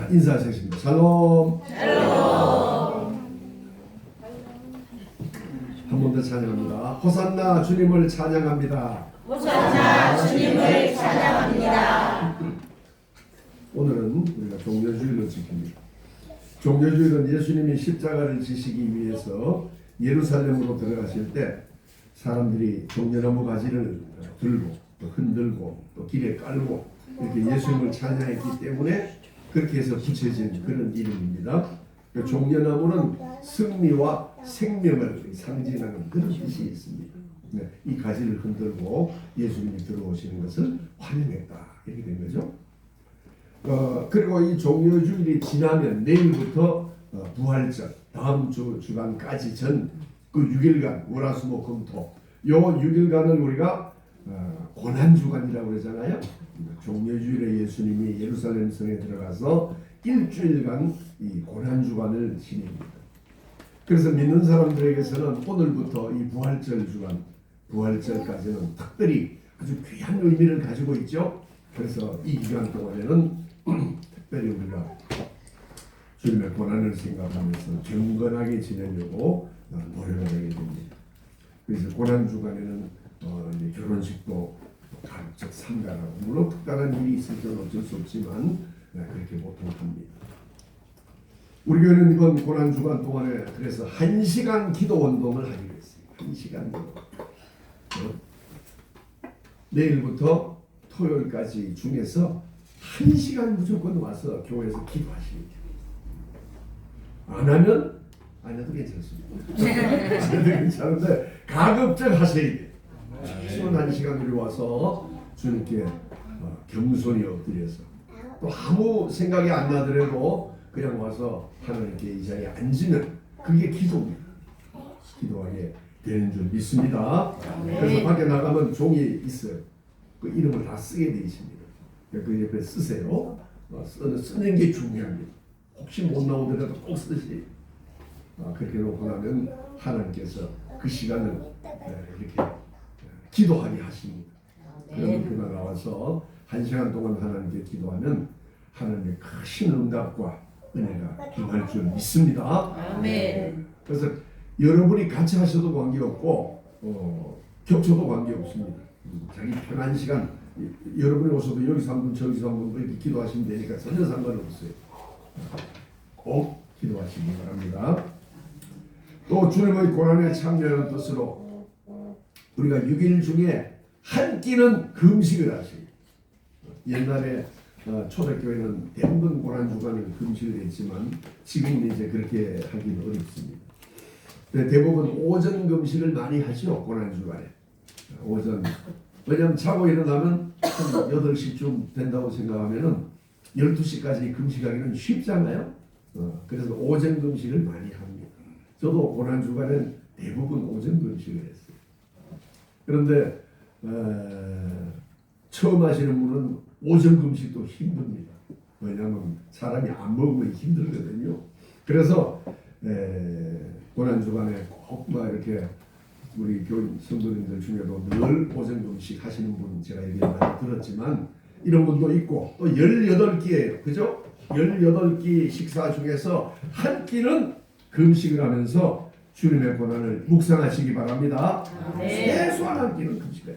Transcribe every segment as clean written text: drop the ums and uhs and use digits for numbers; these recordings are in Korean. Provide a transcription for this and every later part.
자, 인사하시겠습니다. 샬롬. 한 번 더 찬양합니다. 호산나 주님을 찬양합니다. 호산나 주님을 찬양합니다. 오늘은 우리가 종려주일로 지킵니다. 종려주일은 예수님이 십자가를 지시기 위해서 예루살렘으로 들어가실 때 사람들이 종려나무 가지를 들고 또 흔들고 또 길에 깔고 이렇게 예수님을 찬양했기 때문에 그렇게 해서 붙여진 그런 이름입니다. 종려나무는 승리와 생명을 상징하는 그런 뜻이 있습니다. 네, 이 가지를 흔들고 예수님이 들어오시는 것을 환영했다 이렇게 된 거죠. 그리고 이 종려주일이 지나면 내일부터 부활절 다음 주 주간까지 전 그 6일간 월화수목금토 요 6일간을 우리가 고난주간이라고 그러잖아요. 종려주일에 예수님이 예루살렘 성에 들어가서 일주일간 이 고난주간을 지냅니다. 그래서 믿는 사람들에게서는 오늘부터 이 부활절 주간 부활절까지는 특별히 아주 귀한 의미를 가지고 있죠. 그래서 이 기간 동안에는 특별히 우리가 주님의 고난을 생각하면서 경건하게 지내려고 노력을 하게 됩니다. 그래서 고난 주간에는 결혼식도 가급적 삼가라고 물론 특별한 일이 있을 때는 어쩔 수 없지만 그렇게 보통 합니다. 우리 교회는 이번 고난 주간 동안에 그래서 1시간 기도 운동을 하기로 했어요. 1시간 기도. 내일부터 토요일까지 중에서 1시간 무조건 와서 교회에서 기도하시면 돼요. 안 하면 안 해도 괜찮습니다. 안 해도 괜찮은데 가급적 하셔야 돼요. 최소한 1시간 우리 와서 주님께 겸손히 엎드려서 또 아무 생각이 안 나더라도 그냥 와서 하나님께 이 자리에 앉으면 그게 기도입니다. 기도하게 되는 줄 믿습니다. 그래서 밖에 나가면 종이 있어요. 그 이름을 다 쓰게 되어 있습니다. 그 옆에 쓰세요. 쓰는 게 중요합니다. 혹시 못 나오더라도 꼭 쓰세요. 그렇게 놓고 나면 하나님께서 그 시간을 이렇게 기도하게 하십니다. 그러면 그날 나와서 1시간 동안 하나님께 기도하면 하나님의 크신 응답과 은혜가 임할 줄 믿습니다. 아멘. 그래서 여러분이 같이 하셔도 관계없고 겹쳐도 관계없습니다. 자기 편한 시간 여러분이 오셔도 여기서 한 분 저기서 한 분 이렇게 기도하시면 되니까 전혀 상관없어요. 꼭 기도하시기 바랍니다. 또 주님의 고난에 참여하는 뜻으로 우리가 6일 중에 한 끼는 금식을 하시고 옛날에 초대교회는 대부분 고난주간을 금식을 했지만 지금은 이제 그렇게 하기는 어렵습니다. 대부분 오전 금식을 많이 하죠. 고난주간에 오전. 왜냐하면 자고 일어나면 한 8시쯤 된다고 생각하면 12시까지 금식하기는 쉽잖아요. 그래서 오전 금식을 많이 합니다. 저도 고난주간엔 대부분 오전 금식을 했어요. 그런데 처음 하시는 분은 오전 금식도 힘듭니다. 왜냐하면 사람이 안 먹으면 힘들거든요. 그래서 고난주간에 꼭 이렇게 우리 교인 성도님들 중에도 늘 오전 금식 하시는 분 제가 얘기 많이 들었지만 이런 분도 있고 또 18끼예요. 그죠? 18끼 식사 중에서 한 끼는 금식을 하면서 주님의 고난을 묵상하시기 바랍니다. 최소한 한 끼는 금식해요.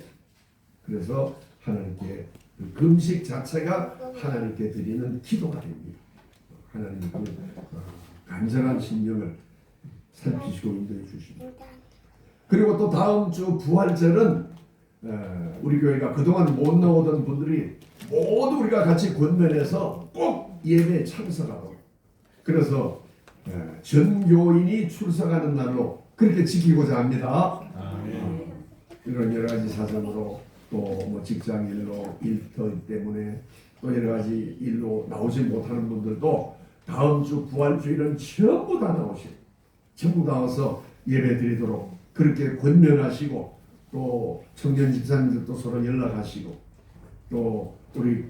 그래서 하나님께 그 금식 자체가 하나님께 드리는 기도가 됩니다. 하나님께 간절한 심령을 살피시고 인도해 주십니다. 그리고 또 다음 주 부활절은 우리 교회가 그동안 못 나오던 분들이 모두 우리가 같이 권면해서 꼭 예배에 참석하고 그래서 전 교인이 출석하는 날로 그렇게 지키고자 합니다. 이런 여러 가지 사정으로 또 뭐 직장 일로 일터 때문에 또 여러 가지 일로 나오지 못하는 분들도 다음 주 부활주일은 전부 다 나오시고 전부 나와서 예배 드리도록 그렇게 권면하시고 또 청년 집사님들도 서로 연락하시고 또 우리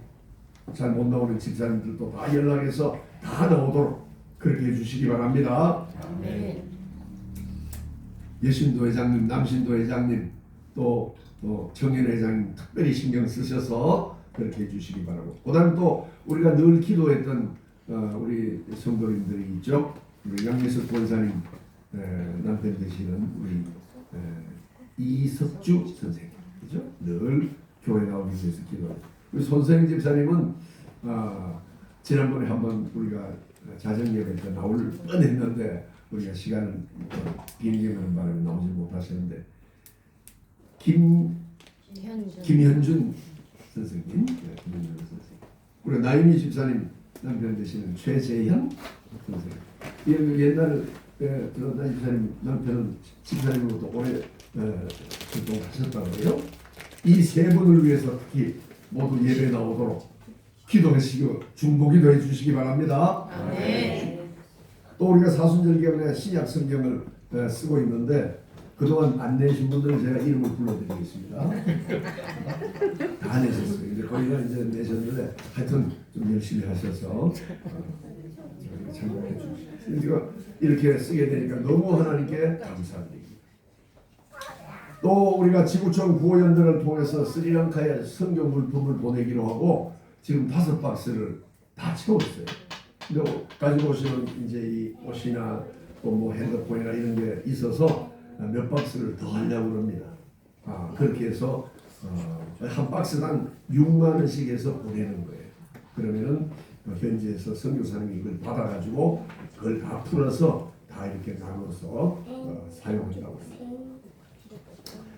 잘 못 나오는 집사님들도 다 연락해서 다 나오도록 그렇게 해주시기 바랍니다. 여신도 회장님, 남신도 회장님 또 청년 회장님 특별히 신경 쓰셔서 그렇게 해주시기 바라고 그 다음에 또 우리가 늘 기도했던 우리 성도님들이 있죠. 우리 양미석 권사님 남편 되시는 우리 이석주 선생님, 그죠? 늘 교회 나오기 위해서 기도해요. 우리 손성희 집사님은 지난번에 한번 우리가 자정예배 때 나올 뻔했는데 우리가 시간을 비행기하는 바람에 나오지 못하셨는데 김현준 선생님, 김현준 선생님, 우리 나윤희 집사님 남편 되시는 최재현 선생님, 옛날에 나윤희 집사님 남편은 집사님으로부터 오래 활동하셨다고요. 이 세 분을 위해서 특히 모두 예배 나오도록 기도하시고 중보기도 해주시기 바랍니다. 또 우리가 사순절기에 신약 성경을 쓰고 있는데 그동안 안 내신 분들은 제가 이름을 불러드리겠습니다. 다 내셨어요. 이제 거의 다 이제 내셨는데 하여튼 좀 열심히 하셔서 참고해 주시죠. 제가 이렇게 쓰게 되니까 너무 하나님께 감사드립니다. 또 우리가 지구촌 구호연대를 통해서 스리랑카에 성경 물품을 보내기로 하고 지금 5박스를 다 채웠어요. 근데 가지고 오시는 이제 이 옷이나 또 뭐 핸드폰이나 이런 게 있어서 몇 박스를 더 하려고 합니다. 그렇게 해서 한 박스당 6만 원씩 해서 보내는 거예요. 그러면은 현지에서 선교사님이 이걸 받아가지고 그걸 다 풀어서 다 이렇게 나눠서 사용한다고 합니다.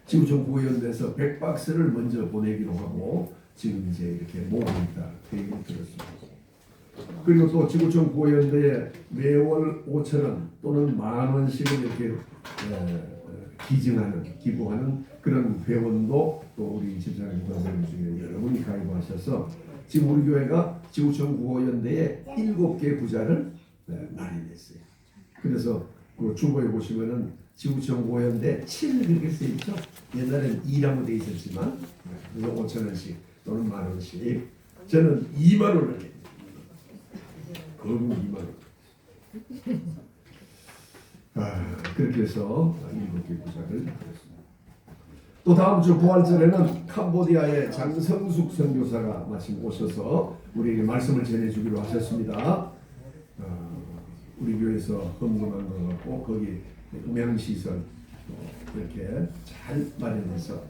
지구촌 구호연대에서 100박스를 먼저 보내기로 하고 지금 이제 이렇게 모으고 있다 얘기를 들었습니다. 그리고 또 지구촌 구호연대에 매월 5,000원 또는 10,000원씩을 이렇게 기부하는 그런 회원도 또 우리 집사님 권사님 중에 여러분이 가입하셔서 지금 우리 교회가 지구촌 구호연대에 7개 부자를 마련했어요. 그래서 그 중고에 보시면은 지구촌 구호연대 7 이렇게 써 있죠. 옛날에는 2라고 돼 있었지만 그래서 5,000원씩 또는 10,000원씩 저는 2만 원을 냅니다. 거금 2만 원. 그렇게 해서 7개 부자를 드렸습니다. 또 다음 주 부활절에는 캄보디아의 장성숙 선교사가 마침 오셔서 우리에게 말씀을 전해주기로 하셨습니다. 우리 교회에서 헌금한 것 같고 거기 음향시설 이렇게 잘 마련해서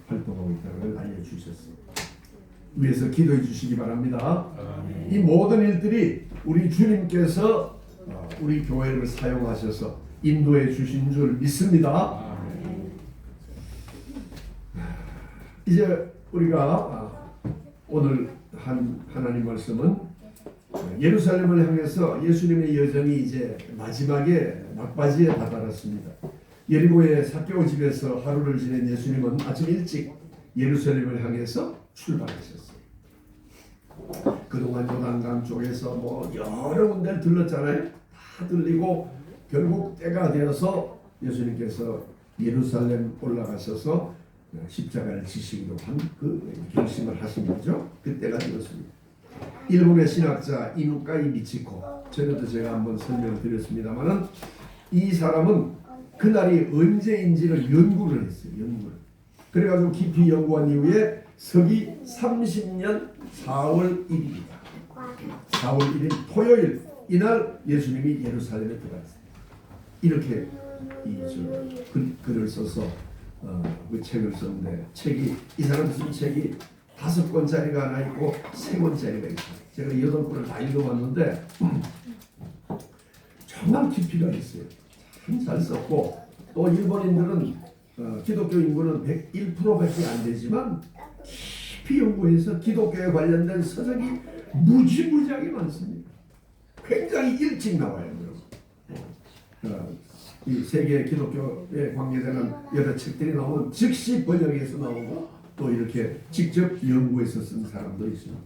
활동하고 있다는 걸 알려주셨습니다. 위해서 기도해 주시기 바랍니다. 이 모든 일들이 우리 주님께서 우리 교회를 사용하셔서 인도해 주신 줄 믿습니다. 이제 우리가 오늘 한 하나님 말씀은 예루살렘을 향해서 예수님의 여정이 이제 마지막에 막바지에 다다랐습니다. 예리고의 삭개오 집에서 하루를 지낸 예수님은 아침 일찍 예루살렘을 향해서 출발하셨어요. 그동안 요단강 쪽에서 뭐 여러 군데를 들렀잖아요. 다 들리고 결국 때가 되어서 예수님께서 예루살렘 올라가셔서 십자가를 지시기로 한 그 결심을 하신 거죠. 그때가 되었습니다. 일본의 신학자 이누카이 미치코, 전에도 제가 한번 설명을 드렸습니다만은 이 사람은 그날이 언제인지를 연구를 했어요. 그래가지고 깊이 연구한 이후에 서기 30년 4월 1일입니다. 4월 1일 토요일 이날 예수님이 예루살렘에 들어갔어요. 이렇게 글을 써서 그 책을 썼는데 이 사람 쓴 책이 5권짜리가 하나 있고 3권짜리가 있어요. 제가 8권을 다 읽어봤는데 정말 깊이가 있어요. 참 잘 썼고 또 일본인들은 기독교 인구는 101%밖에 안 되지만 깊이 연구해서 관련된 관련된 서적이 무지무지하게 많습니다. 굉장히 일찍 나와요. 이 세계 기독교에 관계되는 여러 책들이 나오면 즉시 번역해서 나오고 또 이렇게 직접 연구해서 쓴 사람도 있습니다.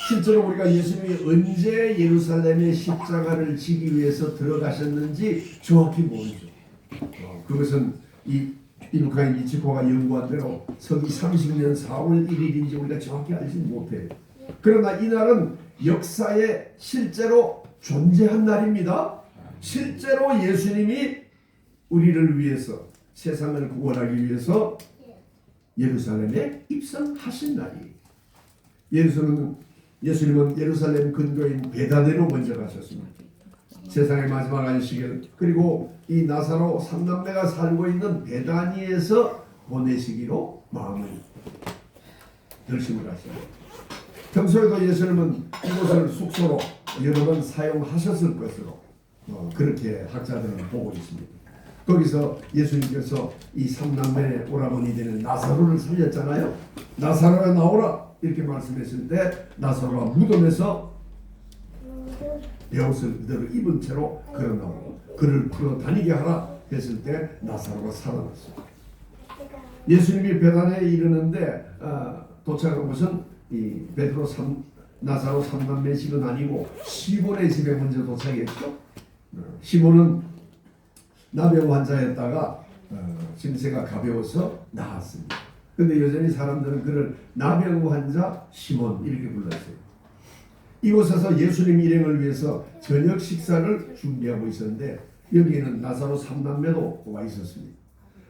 실제로 우리가 예수님이 언제 예루살렘에 십자가를 지기 위해서 들어가셨는지 정확히 모르죠. 그것은 이 이누카이 미치코가 연구한 대로 서기 30년 4월 1일인지 우리가 정확히 알지 못해요. 그러나 이날은 역사에 실제로 존재한 날입니다. 실제로 예수님이 우리를 위해서 세상을 구원하기 위해서 예루살렘에 입성하신 날이에요. 예루살렘은 예수님은 예루살렘 근교인 베다니로 먼저 가셨습니다. 세상의 마지막 안식일, 그리고 이 나사로 삼남매가 살고 있는 베다니에서 보내시기로 마음을 결심을 하셨습니다. 평소에도 예수님은 이곳을 숙소로 여러 번 사용하셨을 것으로 그렇게 학자들은 보고 있습니다. 거기서 예수님께서 이 삼남매의 오라버니 되는 나사로를 살렸잖아요. 나사로야 나오라 이렇게 말씀했을 때 나사로가 무덤에서 베옷을 그대로 입은 채로 걸어 나오고 그를 풀어 다니게 하라 했을 때 나사로가 살아났습니다. 예수님이 베다니에 이르는데 도착한 곳은 이 나사로 삼남매 집은 아니고 시몬의 집에 먼저 도착했죠. 시몬은 나병 환자였다가 증세가 가벼워서 나았습니다. 근데 여전히 사람들은 그를 나병 환자 시몬 이렇게 불렀어요. 이곳에서 예수님 일행을 위해서 저녁 식사를 준비하고 있었는데 여기에는 나사로 삼남매도 와 있었습니다.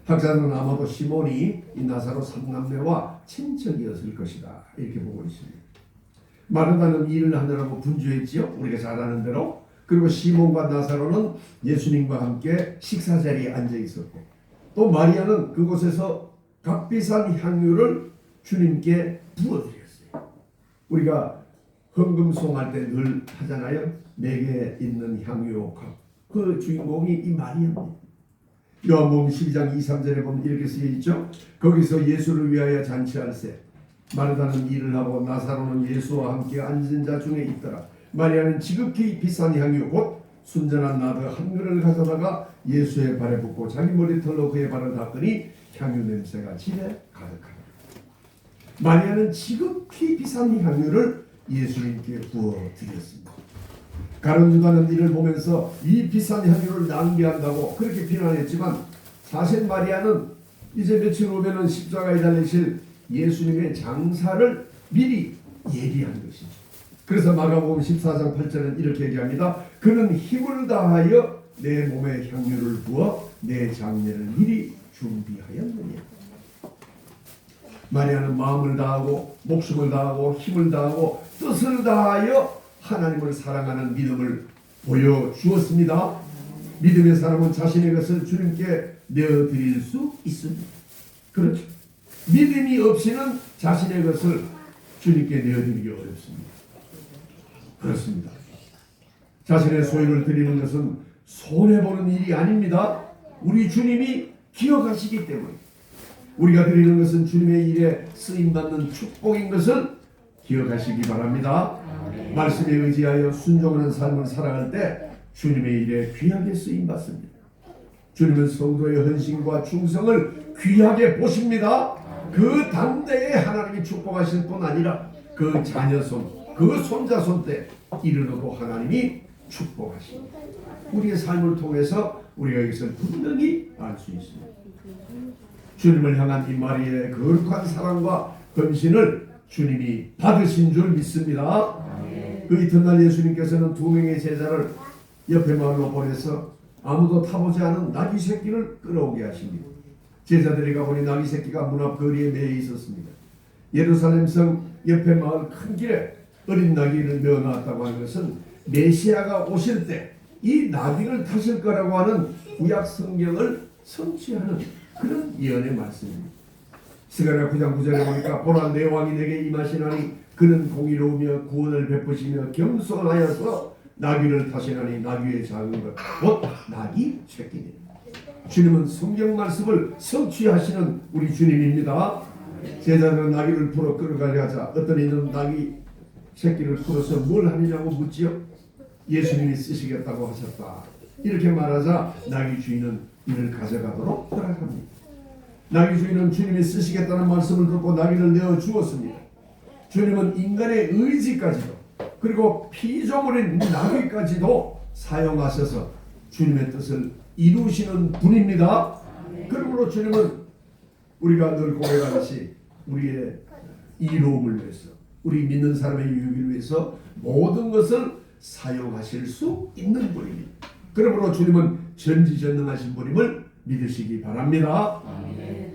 학자들은 아마도 시몬이 이 나사로 삼남매와 친척이었을 것이다 이렇게 보고 있습니다. 마르다는 일을 하느라고 분주했지요. 우리가 잘 아는 대로. 그리고 시몬과 나사로는 예수님과 함께 식사 자리에 앉아 있었고 또 마리아는 그곳에서 값비싼 향유를 주님께 부어드렸어요. 우리가 헌금송할 때 늘 하잖아요. 내게 있는 향유 값. 그 주인공이 이 마리아입니다. 요한복음 12장 2, 3절에 보면 이렇게 쓰여 있죠. 거기서 예수를 위하여 잔치할세. 마르다는 일을 하고 나사로는 예수와 함께 앉은 자 중에 있더라. 마리아는 지극히 비싼 향유 곧 순전한 나드 한 그릇을 가져다가 예수의 발에 붓고 자기 머리털로 그의 발을 닦으니 향유 냄새가 집에 가득하다. 마리아는 지극히 비싼 향유를 예수님께 부어드렸습니다. 가룟 유다는 이를 보면서 이 비싼 향유를 낭비한다고 그렇게 비난했지만 사실 마리아는 이제 며칠 후면은 십자가에 달리실 예수님의 장사를 미리 예비한 것이죠. 그래서 마가복음 14장 8절은 이렇게 얘기합니다. 그는 힘을 다하여 내 몸에 향유를 부어 내 장례를 미리 준비하였느냐. 마리아는 마음을 다하고 목숨을 다하고 힘을 다하고 뜻을 다하여 하나님을 사랑하는 믿음을 보여주었습니다. 믿음의 사람은 자신의 것을 주님께 내어드릴 수 있습니다. 그렇죠. 믿음이 없이는 자신의 것을 주님께 내어드리기 어렵습니다. 그렇습니다. 자신의 소유를 드리는 것은 손해보는 일이 아닙니다. 우리 주님이 기억하시기 때문에 우리가 드리는 것은 주님의 일에 쓰임받는 축복인 것을 기억하시기 바랍니다. 말씀에 의지하여 순종하는 삶을 살아갈 때 주님의 일에 귀하게 쓰임받습니다. 주님은 성도의 헌신과 충성을 귀하게 보십니다. 그 당대에 하나님이 축복하실 뿐 아니라 그 자녀손, 그 손자손 때 이르러도 하나님이 축복하십니다. 우리의 삶을 통해서 우리가 이것을 분명히 알 수 있습니다. 주님을 향한 이 마리아의 거룩한 사랑과 헌신을 주님이 받으신 줄 믿습니다. 그 이튿날 예수님께서는 2명의 제자를 옆에 마을로 보내서 아무도 타보지 않은 나귀 새끼를 끌어오게 하십니다. 제자들이 가보니 나귀 새끼가 문 앞 거리에 매여 있었습니다. 예루살렘 성 옆에 마을 큰 길에 어린 나귀를 메어놨다고 하는 것은 메시아가 오실 때 이 나귀를 타실 거라고 하는 구약 성경을 성취하는 그런 예언의 말씀입니다. 스가랴 9장 9절에 보니까 보라 내 왕이 내게 임하시나니 그는 공의로우며 구원을 베푸시며 겸손하여서 나귀를 타시나니 나귀의 작은 것 곧 나귀 새끼니라. 주님은 성경 말씀을 성취하시는 우리 주님입니다. 제자들은 나귀를 풀어 끌어가려 하자 어떤 이는 나귀 새끼를 풀어서 뭘 하느냐고 묻지요. 예수님이 쓰시겠다고 하셨다. 이렇게 말하자 나귀 주인은 이를 가져가도록 허락합니다. 나귀 주인은 주님이 쓰시겠다는 말씀을 듣고 나귀를 내어 주었습니다. 주님은 인간의 의지까지도 그리고 피조물인 나귀까지도 사용하셔서 주님의 뜻을 이루시는 분입니다. 그러므로 주님은 우리가 늘 고백하듯이 우리의 이로움을 위해서 우리 믿는 사람의 유익을 위해서 모든 것을 사용하실 수 있는 분입니다. 그러므로 주님은 전지전능하신 분임을 믿으시기 바랍니다.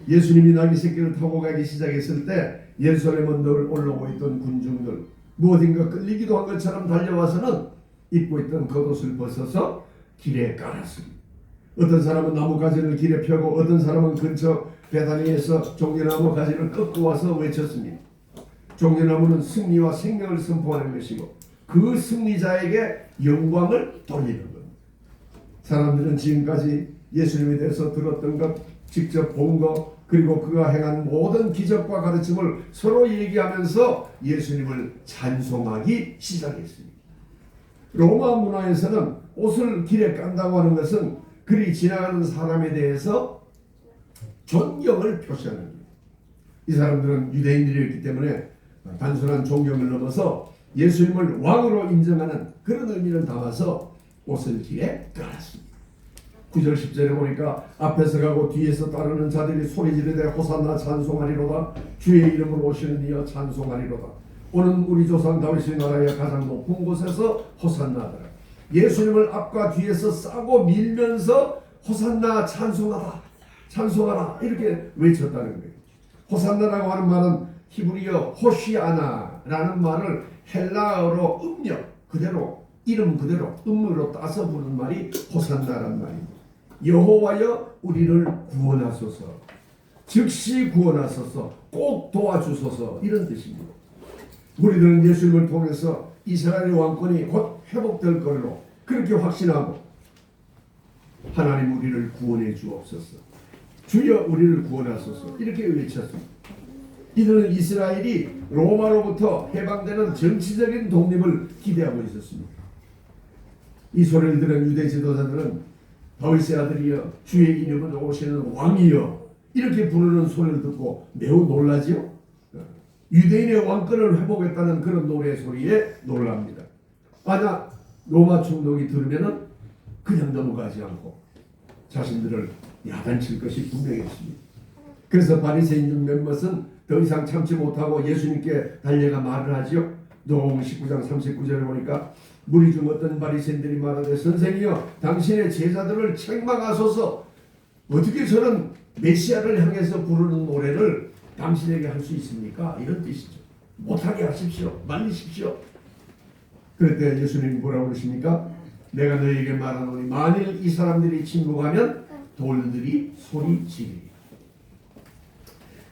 예수님이 나귀 새끼를 타고 가기 시작했을 때 예루살렘 언덕을 올라오고 있던 군중들 무엇인가 끌리기도 한 것처럼 달려와서는 입고 있던 겉옷을 벗어서 길에 깔았습니다. 어떤 사람은 나무가지를 길에 펴고 어떤 사람은 근처 베다니에서 종려나무 가지를 꺾고 와서 외쳤습니다. 종려나무는 승리와 생명을 선포하는 것이고 그 승리자에게 영광을 돌리는 겁니다. 사람들은 지금까지 예수님에 대해서 들었던 것, 직접 본 것, 그리고 그가 행한 모든 기적과 가르침을 서로 얘기하면서 예수님을 찬송하기 시작했습니다. 로마 문화에서는 옷을 길에 깐다고 하는 것은 그리 지나가는 사람에 대해서 존경을 표시하는 겁니다. 이 사람들은 유대인들이었기 때문에 단순한 존경을 넘어서 예수님을 왕으로 인정하는 그런 의미를 담아서 옷을 길에 깔았습니다. 9절 10절에 보니까 앞에서 가고 뒤에서 따르는 자들이 소리 지르되 호산나 찬송하리로다. 주의 이름으로 오시는 이여 찬송하리로다. 오는 우리 조상 다윗의 나라의 가장 높은 곳에서 호산나더라. 예수님을 앞과 뒤에서 싸고 밀면서 호산나 찬송하라, 찬송하라 이렇게 외쳤다는 거예요. 호산나라고 하는 말은 히브리어 호시아나라는 말을 헬라어로 음력 그대로 이름 그대로 음으로 따서 부르는 말이 호산나라는 말입니다. 여호와여 우리를 구원하소서, 즉시 구원하소서, 꼭 도와주소서 이런 뜻입니다. 우리들은 예수님을 통해서 이스라엘의 왕권이 곧 회복될 것으로 그렇게 확신하고 하나님 우리를 구원해 주옵소서, 주여 우리를 구원하소서 이렇게 외쳤습니다. 이들은 이스라엘이 로마로부터 해방되는 정치적인 독립을 기대하고 있었습니다. 이 소리를 들은 유대 지도자들은 다윗의 아들이여 주의 이름으로 오시는 왕이여 이렇게 부르는 소리를 듣고 매우 놀라지요. 유대인의 왕권을 회복했다는 그런 노래 소리에 놀랍니다. 만약 로마 총독이 들으면은 그냥 넘어가지 않고 자신들을 야단칠 것이 분명했습니다. 그래서 바리새인 중 몇몇은 더 이상 참지 못하고 예수님께 달려가 말을 하지요. 누가복음 19장 39절에 보니까 무리 중 어떤 바리새인들이 말하되 선생이여 당신의 제자들을 책망하소서. 어떻게 저런 메시아를 향해서 부르는 노래를 당신에게 할 수 있습니까? 이런 뜻이죠. 못하게 하십시오. 말리십시오. 그럴 때 예수님이 뭐라고 그러십니까? 내가 너희에게 말하노니 만일 이 사람들이 침묵하면 돌들이 소리 지르리라.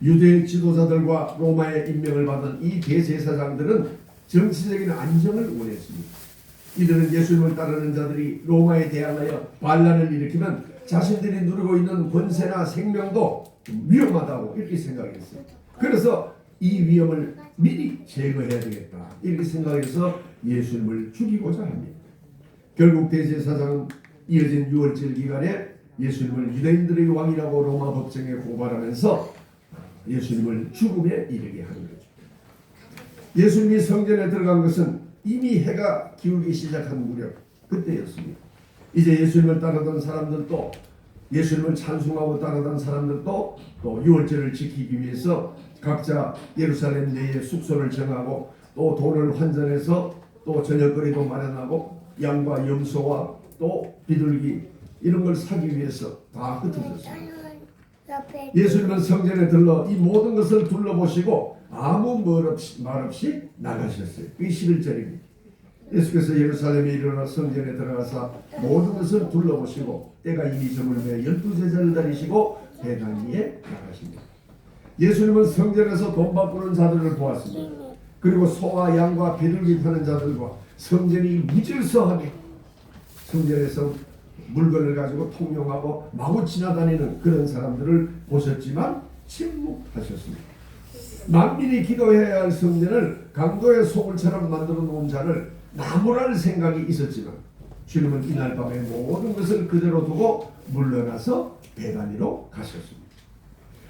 유대 지도자들과 로마의 임명을 받은 이 대제사장들은 정치적인 안정을 원했습니다. 이들은 예수님을 따르는 자들이 로마에 대항하여 반란을 일으키면 자신들이 누리고 있는 권세나 생명도 위험하다고 이렇게 생각했어요. 그래서 이 위험을 미리 제거해야 되겠다 이렇게 생각해서 예수님을 죽이고자 합니다. 결국 대제사장은 이어진 6월절 기간에 예수님을 유대인들의 왕이라고 로마 법정에 고발하면서 예수님을 죽음에 이르게 하는 거죠. 예수님이 성전에 들어간 것은 이미 해가 기울기 시작한 무렵 그때였습니다. 이제 예수님을 따르던 사람들도 예수님을 찬송하고 따르던 사람들도 또 유월절을 지키기 위해서 각자 예루살렘 내에 숙소를 정하고 또 돈을 환전해서 또 저녁거리도 마련하고 양과 염소와 또 비둘기 이런 걸 사기 위해서 다 흩어졌습니다. 예수님은 성전에 들러 이 모든 것을 둘러보시고 아무 말 없이 나가셨어요. 그게 11절입니다. 예수께서 예루살렘에 일어나 성전에 들어가사 모든 것을 둘러보시고 때가 이미 저물매 12제자를 다리시고 베다니에 나가십니다. 예수님은 성전에서 돈 바꾸는 자들을 보았습니다. 그리고 소와 양과 비둘기 파는 자들과 성전이 무질서하게 성전에서 물건을 가지고 통용하고 마구 지나다니는 그런 사람들을 보셨지만 침묵하셨습니다. 만민이 기도해야 할 성전을 강도의 소굴처럼 만들어 놓은 자를 나무랄 생각이 있었지만 주님은 이날 밤에 모든 것을 그대로 두고 물러나서 베다니로 가셨습니다.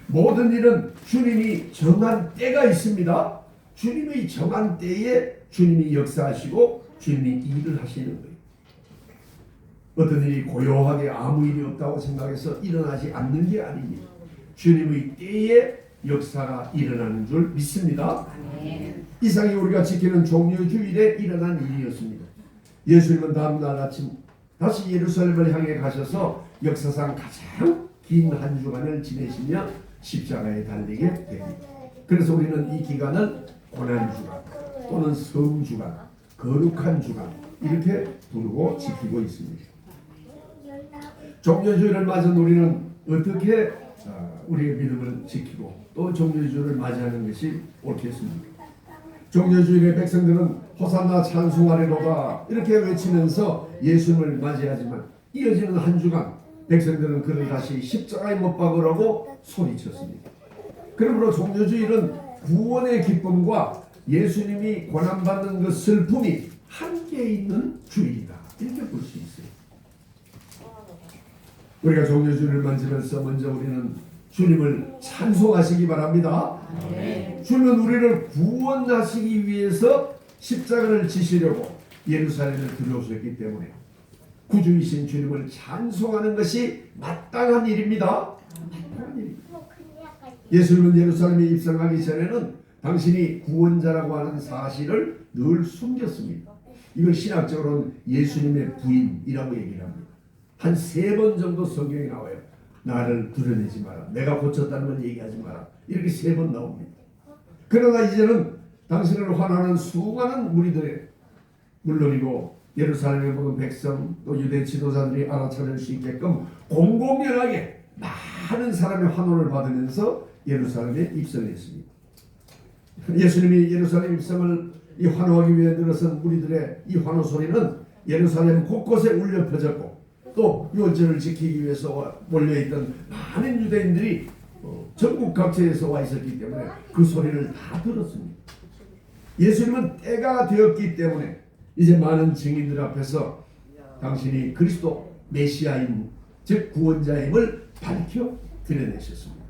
모든 일은 주님이 정한 때가 있습니다. 주님의 정한 때에 주님이 역사하시고 주님이 일을 하시는 거예요. 어떤 일이 고요하게 아무 일이 없다고 생각해서 일어나지 않는 게 아닙니다. 주님의 때에 역사가 일어나는 줄 믿습니다. 이상이 우리가 지키는 종려주일에 일어난 일이었습니다. 예수님은 다음날 아침 다시 예루살렘을 향해 가셔서 역사상 가장 긴 한 주간을 지내시며 십자가에 달리게 됩니다. 그래서 우리는 이 기간을 고난주간 또는 성주간, 거룩한 주간 이렇게 부르고 지키고 있습니다. 종려주일을 맞은 우리는 어떻게 우리의 믿음을 지키고 또 종려주일을 맞이하는 것이 옳겠습니까? 종려주일의 백성들은 호산나 찬송하리로다 이렇게 외치면서 예수님을 맞이하지만 이어지는 한 주간 백성들은 그를 다시 십자가에 못 박으라고 소리쳤습니다. 그러므로 종려주일은 구원의 기쁨과 예수님이 고난받는 그 슬픔이 함께 있는 주일이다 이렇게 볼 수 있어요. 우리가 종려주일을 만지면서 먼저 우리는 주님을 찬송하시기 바랍니다. 주님은 우리를 구원하시기 위해서 십자가를 지시려고 예루살렘을 들어오셨기 때문에 구주이신 주님을 찬송하는 것이 마땅한 일입니다. 마땅한 일입니다. 예수님은 예루살렘에 입성하기 전에는 당신이 구원자라고 하는 사실을 늘 숨겼습니다. 이걸 신학적으로는 예수님의 부인이라고 얘기를 합니다. 한 3번 정도 성경에 나와요. 나를 드러내지 마라. 내가 고쳤다는 건 얘기하지 마라. 이렇게 3번 나옵니다. 그러나 이제는 당신을 환호하는 수많은 무리들의 물론이고 예루살렘에 모든 백성 또 유대 지도자들이 알아차릴 수 있게끔 공공연하게 많은 사람의 환호를 받으면서 예루살렘에 입성했습니다. 예수님이 예루살렘 입성을 환호하기 위해 늘어선 무리들의 이 환호 소리는 예루살렘 곳곳에 울려 퍼졌고 또 유월절을 지키기 위해서 몰려있던 많은 유대인들이 전국 각지에서 와 있었기 때문에 그 소리를 다 들었습니다. 예수님은 때가 되었기 때문에 이제 많은 증인들 앞에서 당신이 그리스도 메시아인 즉 구원자임을 밝혀 드러내셨습니다.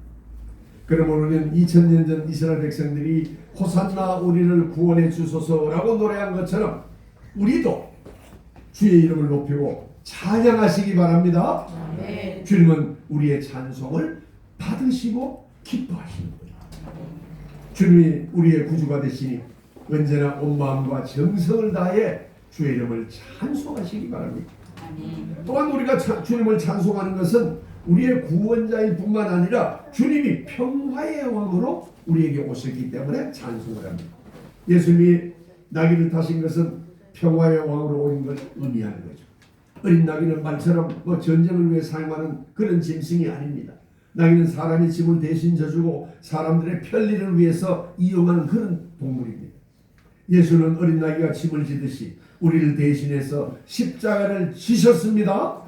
그러므로 우리는 2000년 전 이스라엘 백성들이 호산나 우리를 구원해 주소서라고 노래한 것처럼 우리도 주의 이름을 높이고 찬양하시기 바랍니다. 네. 주님은 우리의 찬송을 받으시고 기뻐하시는 거예요. 주님이 우리의 구주가 되시니 언제나 온 마음과 정성을 다해 주의 이름을 찬송하시기 바랍니다. 또한 우리가 주님을 찬송하는 것은 우리의 구원자일 뿐만 아니라 주님이 평화의 왕으로 우리에게 오셨기 때문에 찬송을 합니다. 예수님이 나귀를 타신 것은 평화의 왕으로 오신 걸 의미하는 거죠. 어린 나귀는 말처럼 전쟁을 위해 사용하는 그런 짐승이 아닙니다. 나귀는 사람의 짐을 대신 져주고 사람들의 편리를 위해서 이용하는 그런 동물입니다. 예수는 어린 나귀가 짐을 지듯이 우리를 대신해서 십자가를 지셨습니다.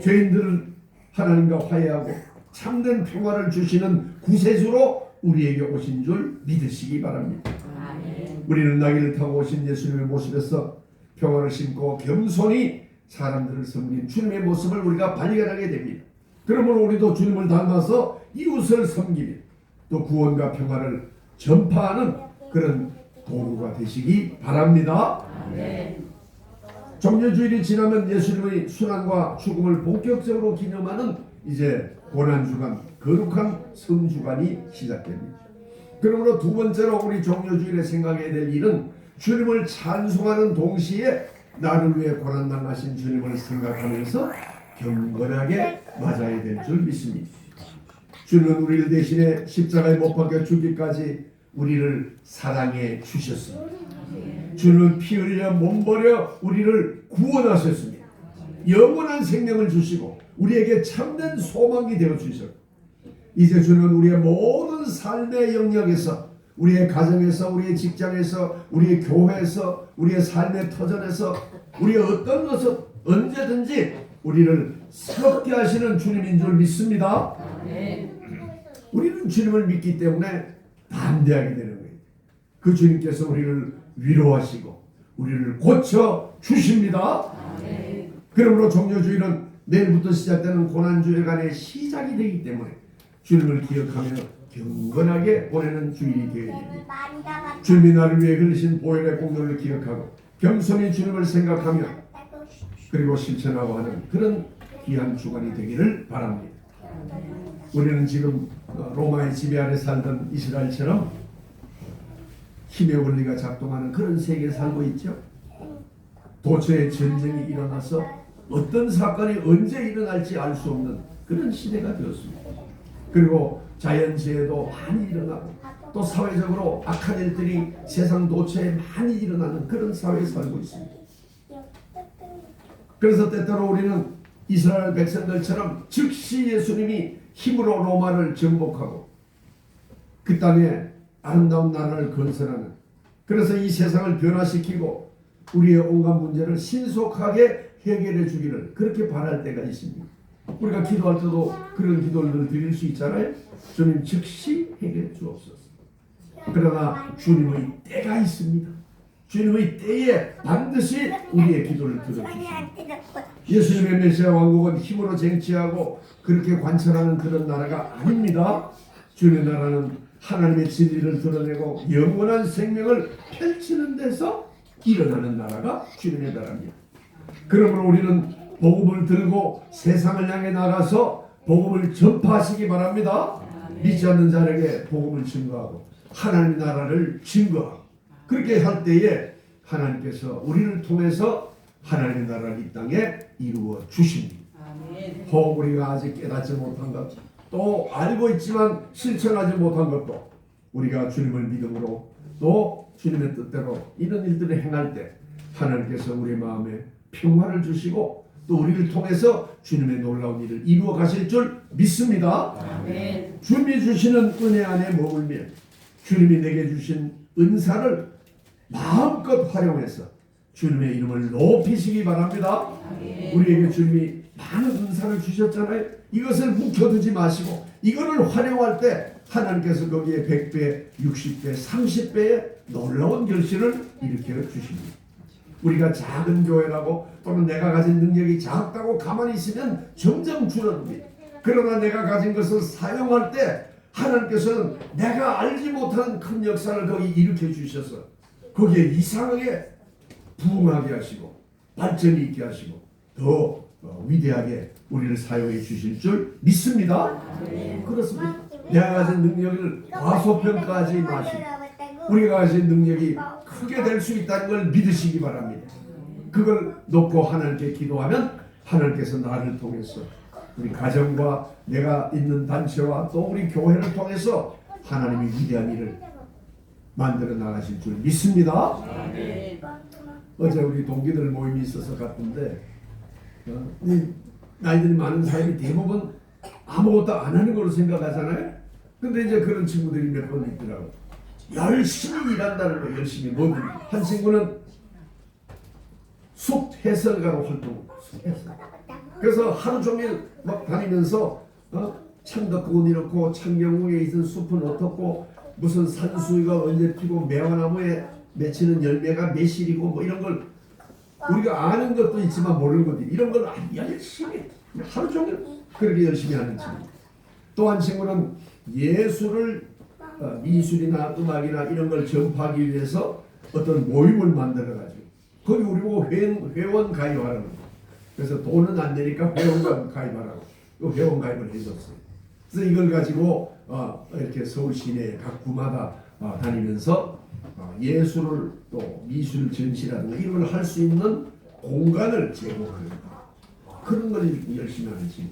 죄인들을 하나님과 화해하고 참된 평화를 주시는 구세주로 우리에게 오신 줄 믿으시기 바랍니다. 우리는 나귀를 타고 오신 예수님의 모습에서 평화를 심고 겸손히 사람들을 섬긴 주님의 모습을 우리가 발견하게 됩니다. 그러므로 우리도 주님을 닮아서 이웃을 섬기며 또 구원과 평화를 전파하는 그런 도구가 되시기 바랍니다. 종려주일이 지나면 예수님의 순환과 죽음을 본격적으로 기념하는 이제 고난주간, 거룩한 성주간이 시작됩니다. 그러므로 두 번째로 우리 종려주일에 생각해야 될 일은 주님을 찬송하는 동시에 나를 위해 고난당하신 주님을 생각하면서 경건하게 맞아야 될 줄 믿습니다. 주는 우리를 대신에 십자가에 못 박혀 죽기까지 우리를 사랑해 주셨습니다. 주는 피 흘려 몸 버려 우리를 구원하셨습니다. 영원한 생명을 주시고 우리에게 참된 소망이 되어 주셨고 이제 주는 우리의 모든 삶의 영역에서 우리의 가정에서 우리의 직장에서 우리의 교회에서 우리의 삶의 터전에서 우리의 어떤 것을 언제든지 우리를 새롭게 하시는 주님인 줄 믿습니다. 우리는 주님을 믿기 때문에 담대하게 되는 거예요. 그 주님께서 우리를 위로하시고 우리를 고쳐 주십니다. 그러므로 종려주일은 내일부터 시작되는 고난주일간의 시작이 되기 때문에 주님을 기억하며 경건하게 보내는 주일이 되어야 됩니다. 주님이 나를 위해 흘리신 보혈의 공로를 기억하고 겸손히 주님을 생각하며 그리고 실천하고 하는 그런 귀한 주간이 되기를 바랍니다. 우리는 지금 로마의 지배 아래 살던 이스라엘처럼 힘의 원리가 작동하는 그런 세계에 살고 있죠. 도처에 전쟁이 일어나서 어떤 사건이 언제 일어날지 알 수 없는 그런 시대가 되었습니다. 그리고 자연재해도 많이 일어나고 또 사회적으로 악한 일들이 세상 도처에 많이 일어나는 그런 사회에 살고 있습니다. 그래서 때때로 우리는 이스라엘 백성들처럼 즉시 예수님이 힘으로 로마를 정복하고 그 땅에 아름다운 나라를 건설하는, 그래서 이 세상을 변화시키고 우리의 온갖 문제를 신속하게 해결해 주기를 그렇게 바랄 때가 있습니다. 우리가 기도할 때도 그런 기도를 드릴 수 있잖아요. 주님 즉시 해결해 주옵소서. 그러나 주님의 때가 있습니다. 주님의 때에 반드시 우리의 기도를 들어주십니다. 예수님의 메시아 왕국은 힘으로 쟁취하고 그렇게 관철하는 그런 나라가 아닙니다. 주님의 나라는 하나님의 진리를 드러내고 영원한 생명을 펼치는 데서 일어나는 나라가 주님의 나라입니다. 그러므로 우리는 복음을 들고 세상을 향해 나가서 복음을 전파하시기 바랍니다. 믿지 않는 자에게 복음을 증거하고 하나님의 나라를 증거하고, 그렇게 할 때에 하나님께서 우리를 통해서 하나님의 나라를 이 땅에 이루어 주십니다. 혹 우리가 아직 깨닫지 못한 것, 또 알고 있지만 실천하지 못한 것도 우리가 주님을 믿음으로 또 주님의 뜻대로 이런 일들을 행할 때 하나님께서 우리 마음에 평화를 주시고 또 우리를 통해서 주님의 놀라운 일을 이루어 가실 줄 믿습니다. 아멘. 주님이 주시는 은혜 안에 머물며 주님이 내게 주신 은사를 마음껏 활용해서 주님의 이름을 높이시기 바랍니다. 아멘. 우리에게 주님이 많은 은사를 주셨잖아요. 이것을 묵혀두지 마시고 이거를 활용할 때 하나님께서 거기에 100배, 60배, 30배의 놀라운 결실을 일으켜 주십니다. 우리가 작은 교회라고 또는 내가 가진 능력이 작다고 가만히 있으면 점점 줄어듭니다. 그러나 내가 가진 것을 사용할 때 하나님께서는 내가 알지 못하는 큰 역사를 거기 일으켜 주셔서 거기에 이상하게 부흥하게 하시고 발전이 있게 하시고 더 위대하게 우리를 사용해 주실 줄 믿습니다. 그렇습니다. 내가 가진 능력을 과소평가하지 마시고 우리가 가진 능력이 크게 될 수 있다는 걸 믿으시기 바랍니다. 그걸 놓고 하나님께 기도하면 하나님께서 나를 통해서 우리 가정과 내가 있는 단체와 또 우리 교회를 통해서 하나님이 위대한 일을 만들어 나가실 줄 믿습니다. 어제 우리 동기들 모임이 있어서 갔는데 나이들이 많은 사람이 대부분 아무것도 안 하는 걸로 생각하잖아요. 근데 이제 그런 친구들이 몇 번 있더라고요. 열심히 일한다는 거, 열심히 뭐든. 한 친구는 숲 해설가로 활동. 그래서 하루 종일 막 다니면서 참덕국은 이렇고 창경궁에 있는 숲은 어떻고 무슨 산수유가 언제 피고 매화나무에 맺히는 열매가 매실이고 뭐 이런 걸 우리가 아는 것도 있지만 모르는 것도 이런 걸 열심히 하루 종일 그렇게 열심히 하는 친구. 또 한 친구는 예술을 미술이나 음악이나 이런 걸 전파하기 위해서 어떤 모임을 만들어가지고 거기 우리 보고 회원 가입하라는 거예요. 그래서 돈은 안 내니까 회원 가입하라고 회원 가입을 해줬어요. 그래서 이걸 가지고 이렇게 서울 시내 각 구마다 다니면서 예술을 또 미술 전시라든가 이런 걸 할 수 있는 공간을 제공하는 그런 걸 열심히 하는 친구.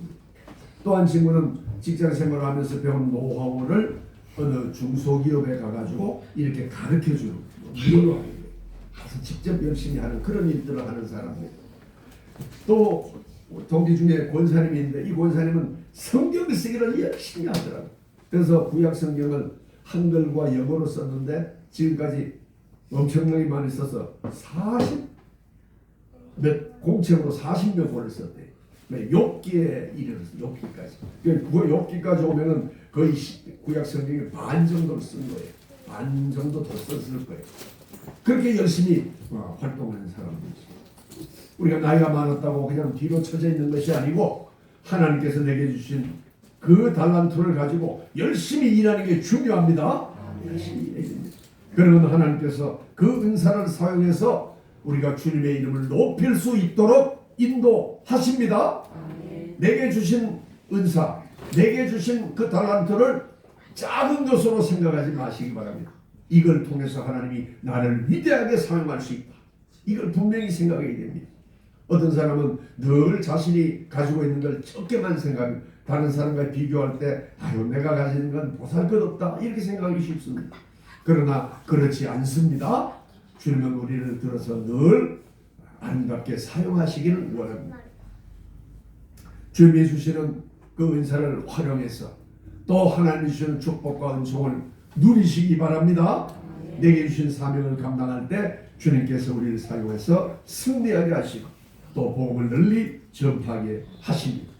또 한 친구는 직장 생활을 하면서 배운 노하우를 어느 중소기업에 가가지고 이렇게 가르쳐주는 무료로 하는 거예요. 가서 직접 열심히 하는 그런 일들을 하는 사람들. 또 동기 중에 권사님이 있는데 이 권사님은 성경을 쓰기를 열심히 하더라고요. 그래서 구약 성경을 한글과 영어로 썼는데 지금까지 엄청나게 많이 써서 공책으로 40몇 권을 썼대요. 욥기에 이르렀어요. 욥기까지 오면은 거의 구약 성경의 반 정도를 쓴 거예요. 반 정도 더 썼을 거예요. 그렇게 열심히 활동하는 사람들이죠. 우리가 나이가 많았다고 그냥 뒤로 처져 있는 것이 아니고 하나님께서 내게 주신 그 달란트를 가지고 열심히 일하는 게 중요합니다. 열심히 일해야 됩니다. 그러면 하나님께서 그 은사를 사용해서 우리가 주님의 이름을 높일 수 있도록 인도하십니다. 내게 주신 은사, 내게 주신 그 달란트를 작은 것으로 생각하지 마시기 바랍니다. 이걸 통해서 하나님이 나를 위대하게 사용할 수 있다. 이걸 분명히 생각해야 됩니다. 어떤 사람은 늘 자신이 가지고 있는 걸 적게만 생각하고 다른 사람과 비교할 때 아유 내가 가지는 건 보잘것없다 이렇게 생각하기 쉽습니다. 그러나 그렇지 않습니다. 주님은 우리를 들어서 늘 아름답게 사용하시기를 원합니다. 주님이 주시는 그 은사를 활용해서 또 하나님이 주시는 축복과 은총을 누리시기 바랍니다. 내게 주신 사명을 감당할 때 주님께서 우리를 사용해서 승리하게 하시고 또 복음을 널리 전파하게 하십니다.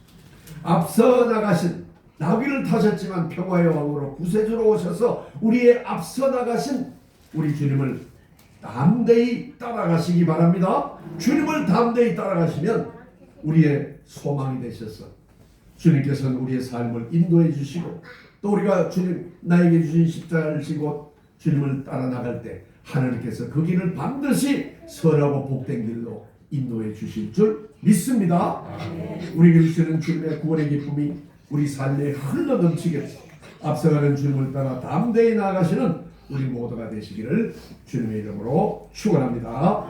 앞서 나가신 나귀를 타셨지만 평화의 왕으로 구세주로 오셔서 우리의 앞서 나가신 우리 주님을 담대히 따라가시기 바랍니다. 주님을 담대히 따라가시면 우리의 소망이 되셔서 주님께서는 우리의 삶을 인도해 주시고 또 우리가 주님 나에게 주신 십자가를 지고 주님을 따라 나갈 때 하나님께서 그 길을 반드시 선하고 복된 길로 인도해 주실 줄 믿습니다. 우리에게 주시는 주님의 구원의 기쁨이 우리 삶에 흘러 넘치게 앞서가는 주님을 따라 담대히 나아가시는 우리 모두가 되시기를 주님의 이름으로 축원합니다.